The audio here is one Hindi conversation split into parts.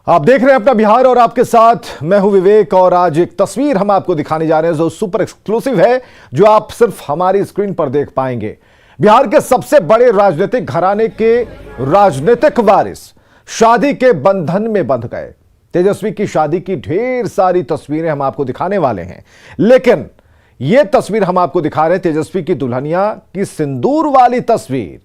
आप देख रहे हैं अपना बिहार और आपके साथ मैं हूं विवेक। और आज एक तस्वीर हम आपको दिखाने जा रहे हैं जो सुपर एक्सक्लूसिव है, जो आप सिर्फ हमारी स्क्रीन पर देख पाएंगे। बिहार के सबसे बड़े राजनीतिक घराने के राजनीतिक वारिस शादी के बंधन में बंध गए। तेजस्वी की शादी की ढेर सारी तस्वीरें हम आपको दिखाने वाले हैं, लेकिन यह तस्वीर हम आपको दिखा रहे हैं तेजस्वी की दुल्हनिया की सिंदूर वाली तस्वीर।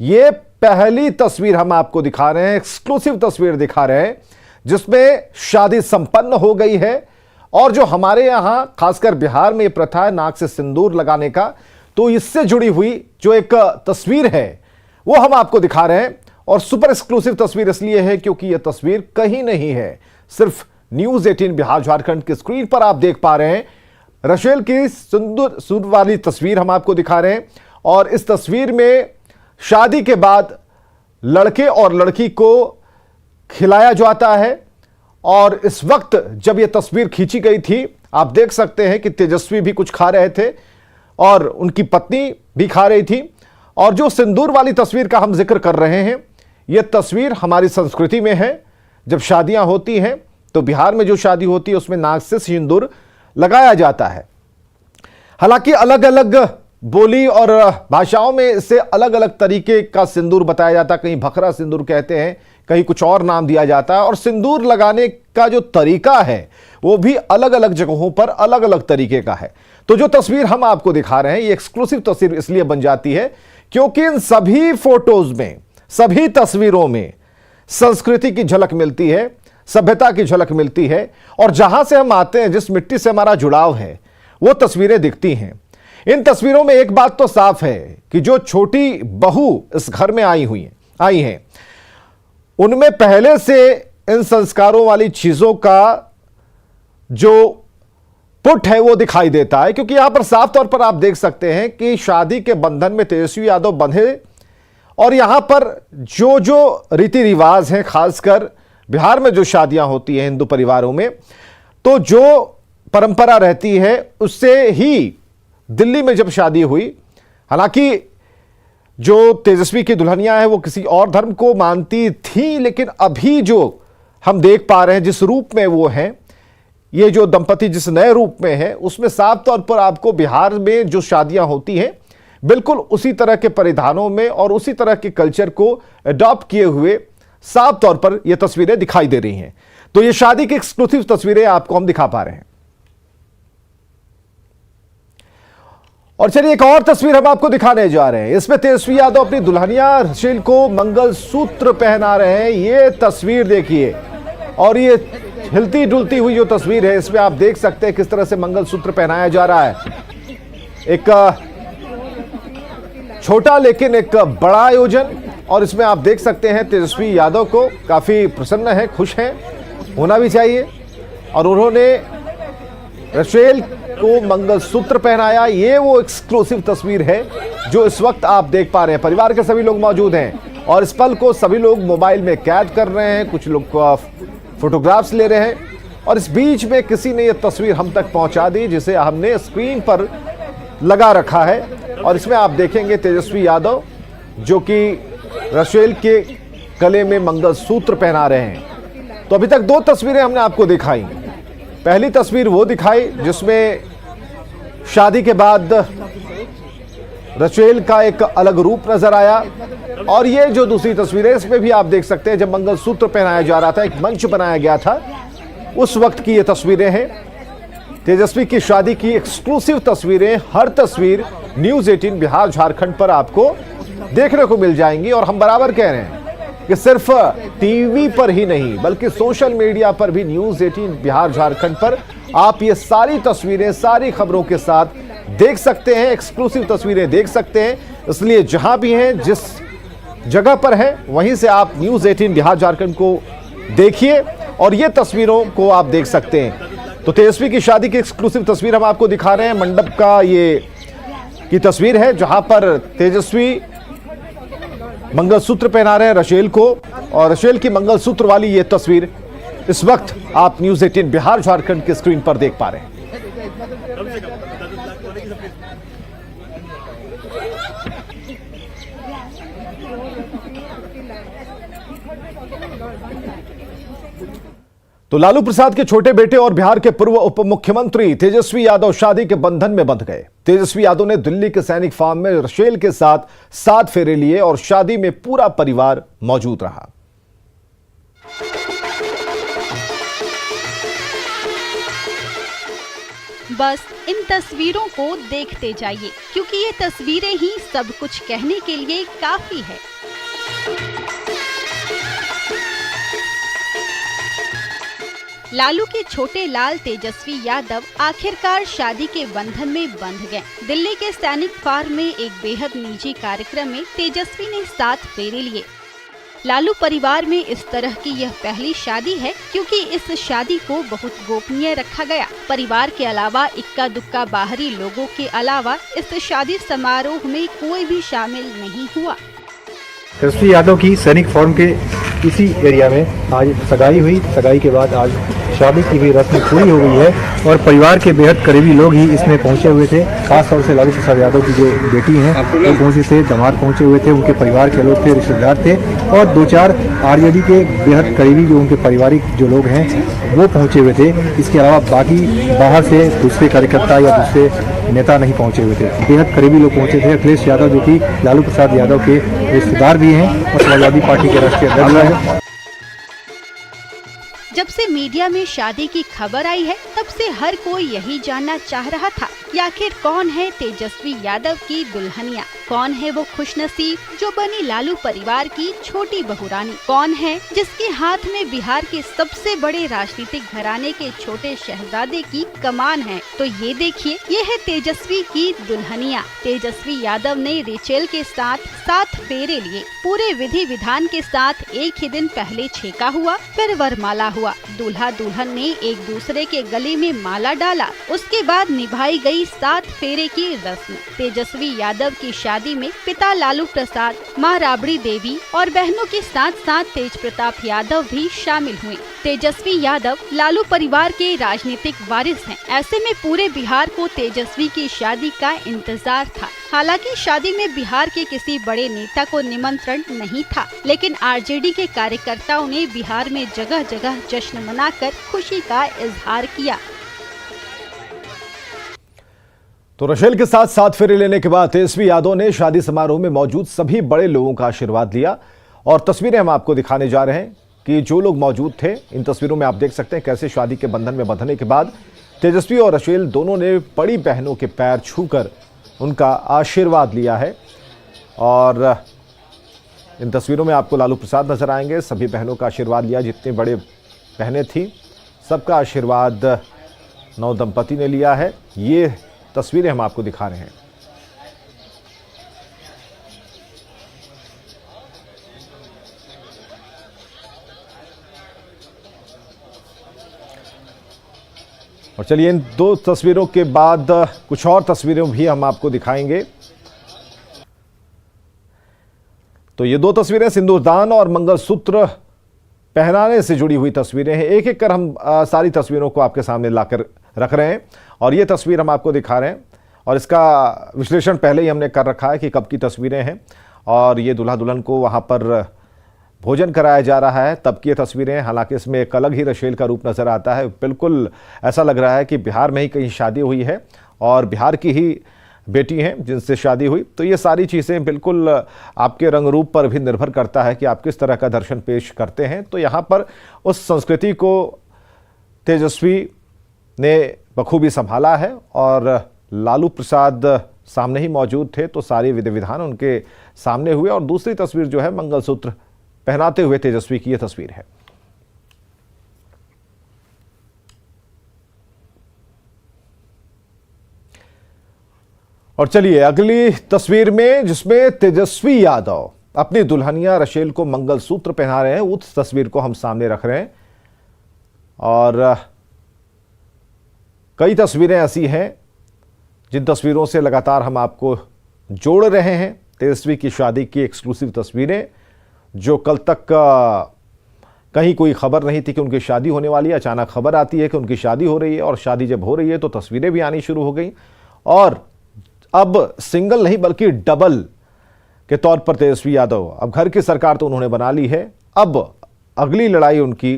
यह पहली तस्वीर हम आपको दिखा रहे हैं, एक्सक्लूसिव तस्वीर दिखा रहे हैं जिसमें शादी संपन्न हो गई है। और जो हमारे यहां खासकर बिहार में यह प्रथा है नाक से सिंदूर लगाने का, तो इससे जुड़ी हुई जो एक तस्वीर है वो हम आपको दिखा रहे हैं। और सुपर एक्सक्लूसिव तस्वीर इसलिए है क्योंकि यह तस्वीर कहीं नहीं है, सिर्फ न्यूज 18 बिहार झारखंड की स्क्रीन पर आप देख पा रहे हैं। रशेल की सिंदूर वाली तस्वीर हम आपको दिखा रहे हैं। और इस तस्वीर में शादी के बाद लड़के और लड़की को खिलाया जाता है। और इस वक्त जब यह तस्वीर खींची गई थी, आप देख सकते हैं कि तेजस्वी भी कुछ खा रहे थे और उनकी पत्नी भी खा रही थी। और जो सिंदूर वाली तस्वीर का हम जिक्र कर रहे हैं, यह तस्वीर हमारी संस्कृति में है। जब शादियां होती हैं तो बिहार में जो शादी होती है उसमें नाक से सिंदूर लगाया जाता है। हालांकि अलग अलग बोली और भाषाओं में इसे अलग अलग तरीके का सिंदूर बताया जाता है। कहीं भखरा सिंदूर कहते हैं, कहीं कुछ और नाम दिया जाता है। और सिंदूर लगाने का जो तरीका है वो भी अलग अलग जगहों पर अलग अलग तरीके का है। तो जो तस्वीर हम आपको दिखा रहे हैं ये एक्सक्लूसिव तस्वीर इसलिए बन जाती है क्योंकि इन सभी फोटोज में, सभी तस्वीरों में संस्कृति की झलक मिलती है, सभ्यता की झलक मिलती है। और जहां से हम आते हैं, जिस मिट्टी से हमारा जुड़ाव है, वो तस्वीरें दिखती हैं। इन तस्वीरों में एक बात तो साफ है कि जो छोटी बहू इस घर में आई हैं, उनमें पहले से इन संस्कारों वाली चीजों का जो पुट है वो दिखाई देता है। क्योंकि यहां पर साफ तौर पर आप देख सकते हैं कि शादी के बंधन में तेजस्वी यादव बंधे। और यहां पर जो जो रीति रिवाज हैं, खासकर बिहार में जो शादियां होती हैं हिंदू परिवारों में, तो जो परंपरा रहती है उससे ही दिल्ली में जब शादी हुई, हालांकि जो तेजस्वी की दुल्हनिया है वो किसी और धर्म को मानती थी, लेकिन अभी जो हम देख पा रहे हैं जिस रूप में वो हैं, ये जो दंपति जिस नए रूप में है, उसमें साफ तौर पर आपको बिहार में जो शादियां होती हैं बिल्कुल उसी तरह के परिधानों में और उसी तरह के कल्चर को अडॉप्ट किए हुए साफ तौर पर यह तस्वीरें दिखाई दे रही हैं। तो ये शादी की एक्सक्लूसिव तस्वीरें आपको हम दिखा पा रहे हैं। और चलिए एक और तस्वीर हम आपको दिखाने जा रहे हैं। इसमें तेजस्वी यादव अपनी दुल्हनिया रशेल को मंगलसूत्र पहना रहे हैं। ये तस्वीर देखिए, और ये हिलती डुलती हुई जो तस्वीर है, इसमें आप देख सकते हैं किस तरह से मंगलसूत्र पहनाया जा रहा है। एक छोटा लेकिन एक बड़ा आयोजन। और इसमें आप देख सकते हैं तेजस्वी यादव को काफी प्रसन्न है, खुश हैं, होना भी चाहिए। और उन्होंने रशेल को मंगलसूत्र पहनाया। ये वो एक्सक्लूसिव तस्वीर है जो इस वक्त आप देख पा रहे हैं। परिवार के सभी लोग मौजूद हैं और इस पल को सभी लोग मोबाइल में कैद कर रहे हैं, कुछ लोग फोटोग्राफ्स ले रहे हैं। और इस बीच में किसी ने यह तस्वीर हम तक पहुंचा दी जिसे हमने स्क्रीन पर लगा रखा है। और इसमें आप देखेंगे तेजस्वी यादव जो कि रशेल के गले में मंगलसूत्र पहना रहे हैं। तो अभी तक दो तस्वीरें हमने आपको दिखाई। पहली तस्वीर वो दिखाई जिसमें शादी के बाद रशेल का एक अलग रूप नजर आया। और ये जो दूसरी तस्वीर है इसमें भी आप देख सकते हैं जब मंगलसूत्र पहनाया जा रहा था, एक मंच बनाया गया था, उस वक्त की ये तस्वीरें हैं। तेजस्वी की शादी की एक्सक्लूसिव तस्वीरें, हर तस्वीर न्यूज 18 बिहार झारखंड पर आपको देखने को मिल जाएंगी। और हम बराबर कह रहे हैं कि सिर्फ टीवी पर ही नहीं बल्कि सोशल मीडिया पर भी न्यूज 18 बिहार झारखंड पर आप ये सारी तस्वीरें, सारी खबरों के साथ देख सकते हैं, एक्सक्लूसिव तस्वीरें देख सकते हैं। इसलिए जहां भी हैं, जिस जगह पर हैं, वहीं से आप न्यूज 18 बिहार झारखंड को देखिए और ये तस्वीरों को आप देख सकते हैं। तो तेजस्वी की शादी की एक्सक्लूसिव तस्वीर हम आपको दिखा रहे हैं। मंडप का ये की तस्वीर है जहां पर तेजस्वी मंगलसूत्र पहना रहे हैं रशेल को। और रशेल की मंगलसूत्र वाली ये तस्वीर इस वक्त आप न्यूज 18 बिहार झारखंड की स्क्रीन पर देख पा रहे हैं। तो लालू प्रसाद के छोटे बेटे और बिहार के पूर्व उप मुख्यमंत्री तेजस्वी यादव शादी के बंधन में बंध गए। तेजस्वी यादव ने दिल्ली के सैनिक फार्म में रशेल के साथ 7 फेरे लिए और शादी में पूरा परिवार मौजूद रहा। बस इन तस्वीरों को देखते जाइए, क्योंकि ये तस्वीरें ही सब कुछ कहने के लिए काफी है। लालू के छोटे लाल तेजस्वी यादव आखिरकार शादी के बंधन में बंध गए। दिल्ली के सैनिक फार्म में एक बेहद निजी कार्यक्रम में तेजस्वी ने 7 फेरे लिए। लालू परिवार में इस तरह की यह पहली शादी है, क्योंकि इस शादी को बहुत गोपनीय रखा गया। परिवार के अलावा इक्का दुक्का बाहरी लोगों के अलावा इस शादी समारोह में कोई भी शामिल नहीं हुआ। तेजस्वी यादव की सैनिक फार्म के इसी एरिया में आज सगाई हुई। सगाई के बाद आज शादी की भी रस्म पूरी हो गई है और परिवार के बेहद करीबी लोग ही इसमें पहुंचे हुए थे। खासतौर से लालू प्रसाद यादव की जो बेटी हैं वो पहुंचे थे, दामाद पहुंचे हुए थे, उनके परिवार के लोग थे, रिश्तेदार थे और 2-4 आरजेडी के बेहद करीबी जो उनके पारिवारिक जो लोग हैं वो पहुंचे हुए थे। इसके अलावा बाकी बाहर से दूसरे कार्यकर्ता या दूसरे नेता नहीं पहुंचे हुए थे। बेहद करीबी लोग पहुंचे थे। अखिलेश यादव जो कि लालू प्रसाद यादव के रिश्तेदार भी हैं और समाजवादी पार्टी के राष्ट्रीय अध्यक्ष हैं। जब से मीडिया में शादी की खबर आई है, तब से हर कोई यही जानना चाह रहा था कि आखिर कौन है तेजस्वी यादव की दुल्हनिया, कौन है वो खुशनसीब जो बनी लालू परिवार की छोटी बहू रानी, कौन है जिसके हाथ में बिहार के सबसे बड़े राजनीतिक घराने के छोटे शहजादे की कमान है। तो ये देखिए, ये है तेजस्वी की दुल्हनिया। तेजस्वी यादव ने रेचेल के साथ 7 फेरे लिए। पूरे विधि विधान के साथ एक ही दिन पहले छेका हुआ, फिर वरमाला हुआ। दूल्हा दुल्हन ने एक दूसरे के गले में माला डाला। उसके बाद निभाई गई 7 फेरे की रस्म। तेजस्वी यादव की शादी में पिता लालू प्रसाद, मां राबड़ी देवी और बहनों के साथ साथ तेज प्रताप यादव भी शामिल हुए। तेजस्वी यादव लालू परिवार के राजनीतिक वारिस हैं। ऐसे में पूरे बिहार को तेजस्वी की शादी का इंतजार था। हालांकि शादी में बिहार के किसी बड़े नेता को निमंत्रण नहीं था, लेकिन आरजेडी के कार्यकर्ताओं ने बिहार में जगह जगह जश्न मनाकर खुशी का इजहार किया। तो रशेल के साथ 7 फेरे लेने के बाद तेजस्वी यादव ने शादी समारोह में मौजूद सभी बड़े लोगों का आशीर्वाद लिया और तस्वीरें हम आपको दिखाने जा रहे हैं कि जो लोग मौजूद थे। इन तस्वीरों में आप देख सकते हैं कैसे शादी के बंधन में बंधने के बाद तेजस्वी और रशेल दोनों ने बड़ी बहनों के पैर छूकर उनका आशीर्वाद लिया है। और इन तस्वीरों में आपको लालू प्रसाद नजर आएंगे। सभी बहनों का आशीर्वाद लिया, जितनी बड़े बहनें थी सबका आशीर्वाद नव दंपति ने लिया है। ये तस्वीरें हम आपको दिखा रहे हैं। और चलिए इन 2 तस्वीरों के बाद कुछ और तस्वीरें भी हम आपको दिखाएंगे। तो ये 2 तस्वीरें सिंदूरदान और मंगलसूत्र पहनाने से जुड़ी हुई तस्वीरें हैं। एक एक कर हम सारी तस्वीरों को आपके सामने लाकर रख रहे हैं और ये तस्वीर हम आपको दिखा रहे हैं और इसका विश्लेषण पहले ही हमने कर रखा है कि कब की तस्वीरें हैं। और ये दूल्हा दुल्हन को वहाँ पर भोजन कराया जा रहा है तब की ये तस्वीरें। हालांकि इसमें एक अलग ही रशेल का रूप नज़र आता है। बिल्कुल ऐसा लग रहा है कि बिहार में ही कहीं शादी हुई है और बिहार की ही बेटी हैं जिनसे शादी हुई। तो ये सारी चीज़ें बिल्कुल आपके रंग रूप पर भी निर्भर करता है कि आप किस तरह का दर्शन पेश करते हैं। तो यहाँ पर उस संस्कृति को तेजस्वी ने बखूबी संभाला है और लालू प्रसाद सामने ही मौजूद थे तो सारे विधि विधान उनके सामने हुए। और दूसरी तस्वीर जो है मंगलसूत्र पहनाते हुए तेजस्वी की यह तस्वीर है। और चलिए अगली तस्वीर में जिसमें तेजस्वी यादव अपनी दुल्हनिया रशेल को मंगलसूत्र पहना रहे हैं, उस तस्वीर को हम सामने रख रहे हैं। और कई तस्वीरें ऐसी हैं जिन तस्वीरों से लगातार हम आपको जोड़ रहे हैं। तेजस्वी की शादी की एक्सक्लूसिव तस्वीरें जो कल तक कहीं कोई खबर नहीं थी कि उनकी शादी होने वाली है, अचानक खबर आती है कि उनकी शादी हो रही है। और शादी जब हो रही है तो तस्वीरें भी आनी शुरू हो गई और अब सिंगल नहीं बल्कि डबल के तौर पर तेजस्वी यादव अब घर की सरकार तो उन्होंने बना ली है। अब अगली लड़ाई उनकी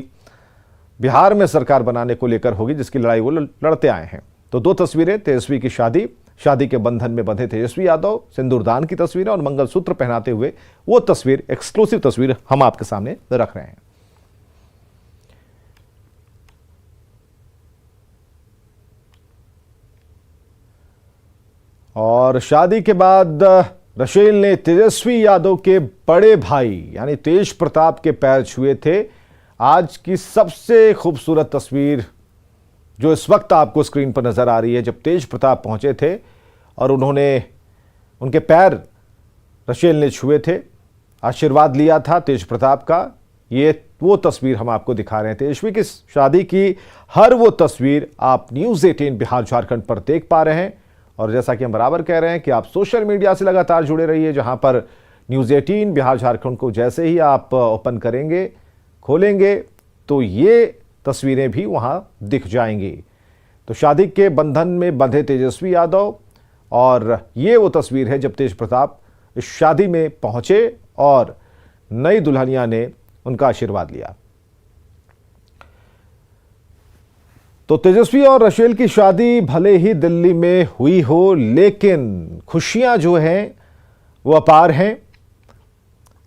बिहार में सरकार बनाने को लेकर होगी, जिसकी लड़ाई वो लड़ते आए हैं। तो दो तस्वीरें, तेजस्वी की शादी के बंधन में बंधे तेजस्वी यादव, सिंदूरदान की तस्वीरें और मंगलसूत्र पहनाते हुए वो तस्वीर, एक्सक्लूसिव तस्वीर हम आपके सामने रख रहे हैं। और शादी के बाद रशेल ने तेजस्वी यादव के बड़े भाई यानी तेज प्रताप के पैर छुए थे। आज की सबसे खूबसूरत तस्वीर जो इस वक्त आपको स्क्रीन पर नजर आ रही है, जब तेज प्रताप पहुंचे थे और उनके पैर रशेल ने छुए थे, आशीर्वाद लिया था तेज प्रताप का। ये वो तस्वीर हम आपको दिखा रहे हैं। तेजस्वी की शादी की हर वो तस्वीर आप न्यूज़ 18 बिहार झारखंड पर देख पा रहे हैं। और जैसा कि हम बराबर कह रहे हैं कि आप सोशल मीडिया से लगातार जुड़े रहिए, जहां पर न्यूज़ 18 बिहार झारखंड को जैसे ही आप ओपन करेंगे, खोलेंगे, तो ये तस्वीरें भी वहां दिख जाएंगी। तो शादी के बंधन में बंधे तेजस्वी यादव, और ये वो तस्वीर है जब तेज प्रताप इस शादी में पहुंचे और नई दुल्हनिया ने उनका आशीर्वाद लिया। तो तेजस्वी और रशेल की शादी भले ही दिल्ली में हुई हो, लेकिन खुशियां जो हैं वो अपार हैं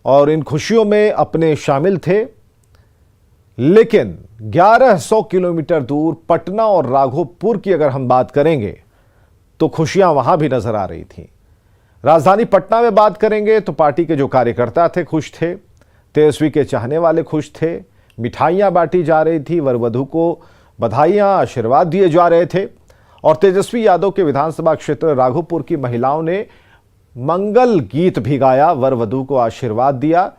और इन खुशियों में अपने शामिल थे। लेकिन 1100 किलोमीटर दूर पटना और राघोपुर की अगर हम बात करेंगे तो खुशियां वहां भी नजर आ रही थीं। राजधानी पटना में बात करेंगे तो पार्टी के जो कार्यकर्ता थे खुश थे, तेजस्वी के चाहने वाले खुश थे, मिठाइयां बांटी जा रही थी, वर वधू को बधाइयां, आशीर्वाद दिए जा रहे थे। और तेजस्वी यादव के विधानसभा क्षेत्र राघोपुर की महिलाओं ने मंगल गीत भी गाया, वर वधू को आशीर्वाद दिया।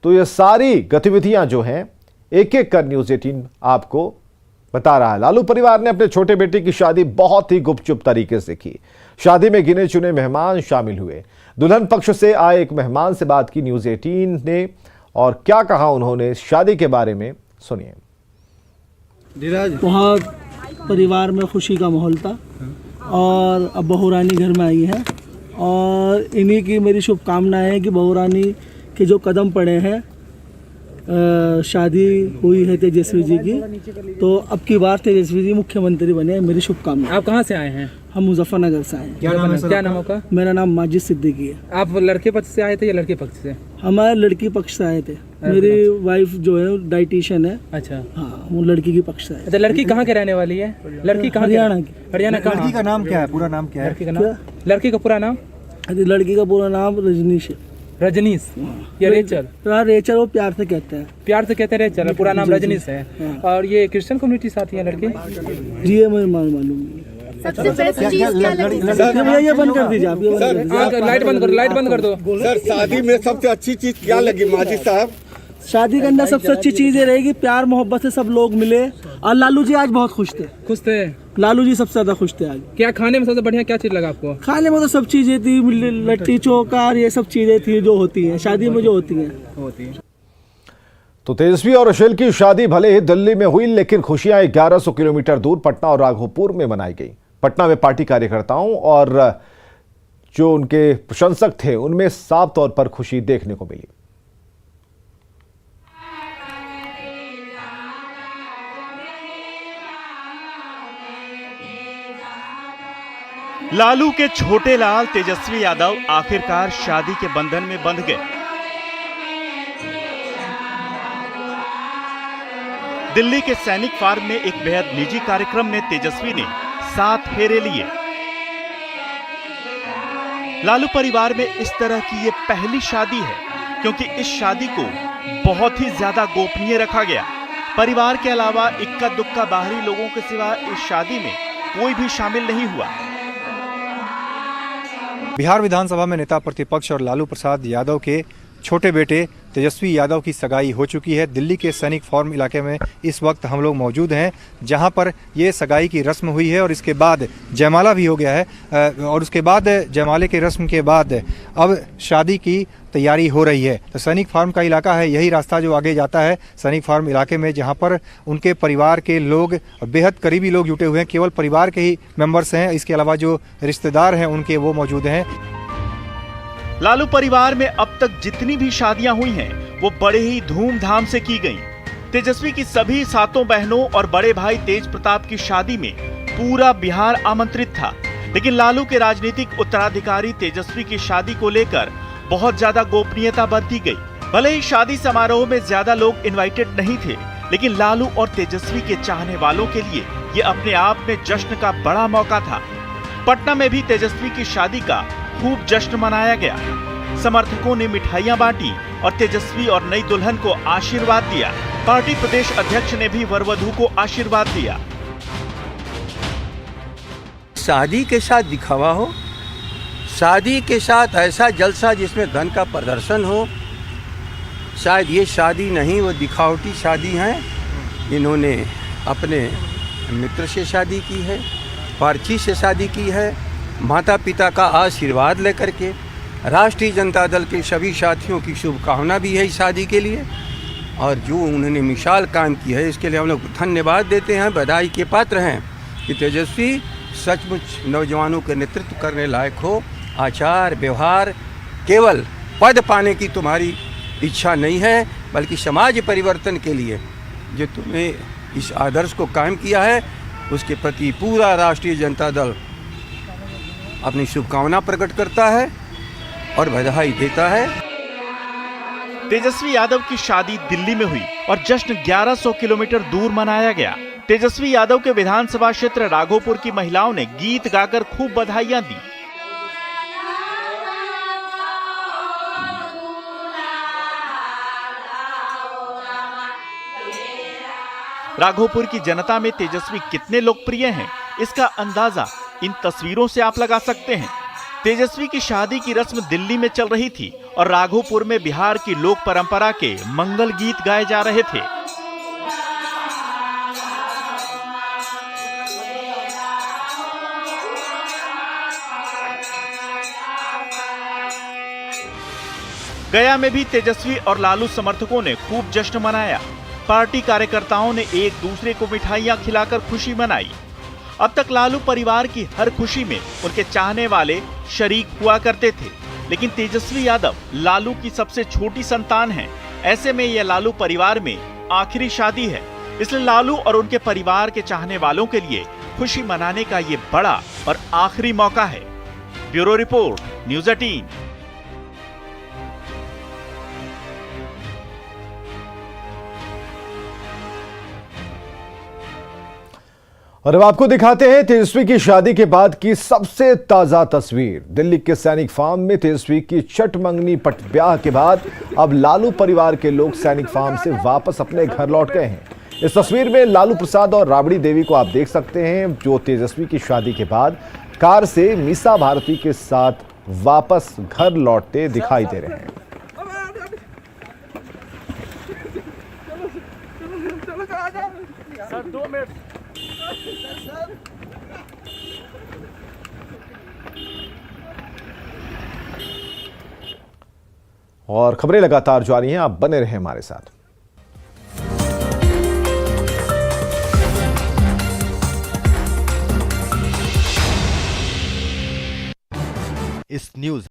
तो ये सारी गतिविधियां जो हैं एक एक कर न्यूज़ 18 आपको बता रहा है। लालू परिवार ने अपने छोटे बेटे की शादी बहुत ही गुपचुप तरीके से की। शादी में गिने चुने मेहमान शामिल हुए। दुल्हन पक्ष से आए एक मेहमान से बात की न्यूज़ 18 ने, और क्या कहा उन्होंने शादी के बारे में, सुनिए। बहुत परिवार में खुशी का माहौल था और अब बहू रानी घर में आई है और इन्हीं की मेरी शुभकामनाएं है कि बहू रानी के जो कदम पड़े हैं, शादी हुई है तेजस्वी जी की, तो अब की बार तेजस्वी जी मुख्यमंत्री बने, मेरी शुभकामनाएं। आप कहाँ से आए हैं? हम मुजफ्फरनगर से आए हैं। क्या नाम आपका? मेरा नाम माजिद सिद्दीकी है। आप लड़के पक्ष से आए थे या लड़के पक्ष से? हमारे लड़की पक्ष से आए थे। मेरी वाइफ जो है डाइटिशियन है। अच्छा, हाँ, वो लड़की की पक्ष से आए। अच्छा, लड़की कहाँ के रहने वाली है? लड़की कहाँ? हरियाणा की। हरियाणा कहाँ? लड़की का नाम क्या है, पूरा नाम क्या है? लड़की का नाम? लड़की का पूरा नाम? लड़की का पूरा नाम रजनीश है। रजनीश या रेचल? रेचल वो प्यार से कहते हैं। प्यार से कहते हैं रेचल, पूरा नाम रजनीश है। और ये क्रिश्चियन कम्युनिटी से आती है लड़की? जी ये मुझे मालूम सबसे बेस्ट चीज क्या लगी? है। ये बंद कर दीजिए आप, ये बंद कर दीजिए। लाइट बंद करो, लाइट बंद कर दो। सर, शादी में सबसे अच्छी चीज क्या लगी माजिद साहब? शादी के अंदर सबसे अच्छी चीज ये रहेगी प्यार मोहब्बत से सब लोग मिले। और लालू जी आज बहुत खुश थे। खुश थे? लालू जी सबसे ज्यादा खुश थे आज। क्या खाने में सबसे बढ़िया क्या चीज लगा आपको? खाने में तो सब चीजें थी, लिट्टी चोखा, ये सब चीजें थी जो होती हैं शादी में, जो होती हैं। तो तेजस्वी और रशेल की शादी भले ही दिल्ली में हुई, लेकिन खुशियां 1100 किलोमीटर दूर पटना और राघोपुर में मनाई गई। पटना में पार्टी कार्यकर्ताओं और जो उनके प्रशंसक थे उनमें साफ तौर पर खुशी देखने को मिली। लालू के छोटे लाल तेजस्वी यादव आखिरकार शादी के बंधन में बंध गए। दिल्ली के सैनिक फार्म में एक बेहद निजी कार्यक्रम में तेजस्वी ने 7 फेरे लिए। लालू परिवार में इस तरह की ये पहली शादी है, क्योंकि इस शादी को बहुत ही ज्यादा गोपनीय रखा गया। परिवार के अलावा इक्का दुक्का बाहरी लोगों के सिवा इस शादी में कोई भी शामिल नहीं हुआ। बिहार विधानसभा में नेता प्रतिपक्ष और लालू प्रसाद यादव के छोटे बेटे तेजस्वी यादव की सगाई हो चुकी है। दिल्ली के सैनिक फार्म इलाके में इस वक्त हम लोग मौजूद हैं, जहां पर ये सगाई की रस्म हुई है और इसके बाद जयमाला भी हो गया है। और उसके बाद जयमाले की रस्म के बाद अब शादी की तैयारी हो रही है। तो सैनिक फार्म का इलाका है, यही रास्ता जो आगे जाता है सैनिक फार्म इलाके में, जहां पर उनके परिवार के लोग और बेहद करीबी लोग जुटे हुए हैं। केवल परिवार के ही मेंबर्स हैं, इसके अलावा जो रिश्तेदार हैं उनके वो मौजूद हैं। लालू परिवार में अब तक जितनी भी शादियां हुई हैं, वो बड़े ही धूमधाम से की गईं। तेजस्वी की सभी सातों बहनों और बड़े भाई तेज प्रताप की शादी में पूरा बिहार आमंत्रित था, लेकिन लालू के राजनीतिक उत्तराधिकारी तेजस्वी की शादी को लेकर बहुत ज्यादा गोपनीयता बरती गई। भले ही शादी समारोह में ज्यादा लोग इनवाइटेड नहीं थे, लेकिन लालू और तेजस्वी के चाहने वालों के लिए ये अपने आप में जश्न का बड़ा मौका था। पटना में भी तेजस्वी की शादी का खूब जश्न मनाया गया। समर्थकों ने मिठाइयां बांटी और तेजस्वी और नई दुल्हन को आशीर्वाद दिया। पार्टी प्रदेश अध्यक्ष ने भी वरवधू को आशीर्वाद दिया। शादी के साथ दिखावा हो, शादी के साथ ऐसा जलसा जिसमें धन का प्रदर्शन हो, शायद ये शादी नहीं, वो दिखावटी शादी है। इन्होंने अपने मित्र से शादी की है, पर्ची से शादी की है, माता पिता का आशीर्वाद लेकर के। राष्ट्रीय जनता दल के सभी साथियों की शुभकामना भी है इस शादी के लिए, और जो उन्होंने मिसाल काम की है इसके लिए हम लोग धन्यवाद देते हैं, बधाई के पात्र हैं कि तेजस्वी सचमुच नौजवानों के नेतृत्व करने लायक हो। आचार व्यवहार केवल पद पाने की तुम्हारी इच्छा नहीं है, बल्कि समाज परिवर्तन के लिए जो तुमने इस आदर्श को कायम किया है, उसके प्रति पूरा राष्ट्रीय जनता दल अपनी शुभकामना प्रकट करता है और बधाई देता है। तेजस्वी यादव की शादी दिल्ली में हुई और जश्न 1100 किलोमीटर दूर मनाया गया। तेजस्वी यादव के विधानसभा क्षेत्र राघोपुर की महिलाओं ने गीत गाकर खूब बधाइयां दी। राघोपुर की जनता में तेजस्वी कितने लोकप्रिय हैं, इसका अंदाजा इन तस्वीरों से आप लगा सकते हैं। तेजस्वी की शादी की रस्म दिल्ली में चल रही थी और राघोपुर में बिहार की लोक परंपरा के मंगल गीत गाए जा रहे थे। गया में भी तेजस्वी और लालू समर्थकों ने खूब जश्न मनाया। पार्टी कार्यकर्ताओं ने एक दूसरे को मिठाइयां खिलाकर खुशी मनाई। अब तक लालू परिवार की हर खुशी में उनके चाहने वाले शरीक हुआ करते थे, लेकिन तेजस्वी यादव लालू की सबसे छोटी संतान हैं। ऐसे में यह लालू परिवार में आखिरी शादी है, इसलिए लालू और उनके परिवार के चाहने वालों के लिए खुशी मनाने का ये बड़ा और आखिरी मौका है। Bureau report, news 18। और अब आपको दिखाते हैं तेजस्वी की शादी के बाद की सबसे ताजा तस्वीर। दिल्ली के सैनिक फार्म में तेजस्वी की छठ मंगनी पट ब्याह के बाद अब लालू परिवार के लोग सैनिक फार्म से वापस अपने घर लौट गए हैं। इस तस्वीर में लालू प्रसाद और राबड़ी देवी को आप देख सकते हैं, जो तेजस्वी की शादी के बाद कार से मीसा भारती के साथ वापस घर लौटते दिखाई दे रहे हैं। और खबरें लगातार जारी हैं, आप बने रहें हमारे साथ। इस न्यूज